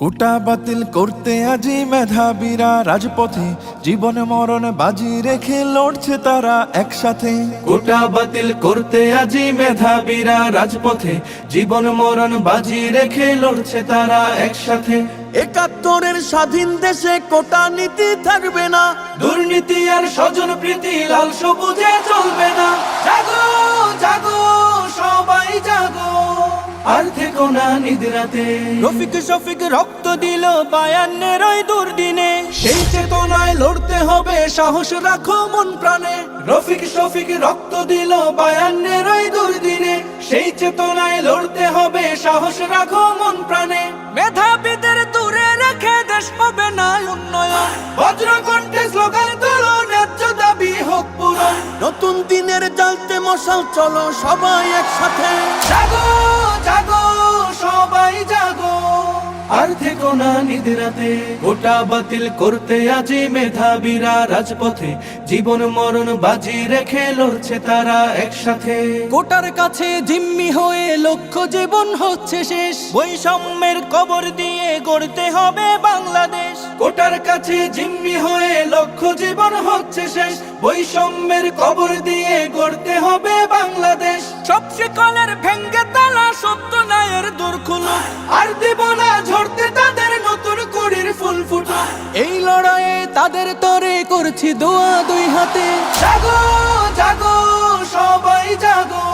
কোটা বাতিল করতে আজি মেধাবীরা রাজপথে, জীবন মরণ বাজি রেখে লড়ছে তারা একসাথে। কোটা বাতিল করতে আজি মেধাবীরা রাজপথে, জীবন মরণ বাজি রেখে লড়ছে তারা একসাথে। ৭১-এর স্বাধীন দেশে কোটা নীতি থাকবে না, দুর্নীতি আর স্বজন প্রীতি লাল সবুজে চলবে না। জাগো জাগো সবাই জাগো, আর থেকো না নিদ্রাতে। রফিক শফিক রক্ত দিল ৫২-এর ওই দুর্দিনে, সেই চেতনায় লড়তে হবে, সাহস রাখো মন প্রাণে। রফিক শফিক রক্ত দিল ৫২-এর ওই দুর্দিনে, সেই চেতনায় লড়তে হবে, সাহস রাখো মন প্রাণে। মেধাবীদের দূরে রেখে দেশ হবে না উন্নয়ন। বজ্রকণ্ঠে স্লোগান তোলো, ন্যায্য দাবি হোক পূরণ। নতুন দিনের জ্বালতে মশাল, চলো সবাই একসাথে। জাগো জাগো সবাই জাগো, আর থেকো না নিদ্রাতে। কোটা বাতিল করতে আজি মেধাবীরা রাজপথে, জীবন মরণ বাজি রেখে লড়ছে তারা একসাথে। কোটার কাছে জিম্মি হয়ে লক্ষ্য জীবন হচ্ছে শেষ, বৈষম্যের কবর দিয়ে গড়তে হবে বাংলাদেশ। কোটার কাছে জিম্মি হয়ে লক্ষ্য জীবন হচ্ছে শেষ, বৈষম্যের কবর দিয়ে গড়তে হবে বাংলাদেশ। সব শিকলের ভেঙ্গে তালা, সত্য ন্যায়ের দূর খুলো, আর দেব না ঝরতে তাদের নতুন কড়ির ফুল ফুটো। এই লড়াইয়ে তাদের তরে করছি দোয়া দুই হাতে। জাগো জাগো সবাই জাগো,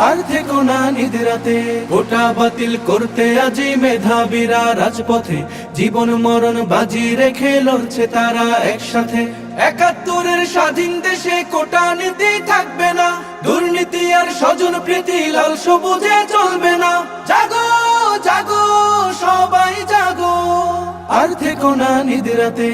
আর থেকো না নিদ্রাতে। কোটা বাতিল করতে আজি মেধাবীরা রাজপথে, জীবন মরণ বাজি রেখে লড়ছে তারা একসাথে। ৭১-এর স্বাধীন দেশে কোটা নীতি থাকবে না, দুর্নীতি আর স্বজন প্রীতি লাল সবুজে চলবে না। জাগো জাগো সবাই জাগো, আর থেকো না নিদ্রাতে।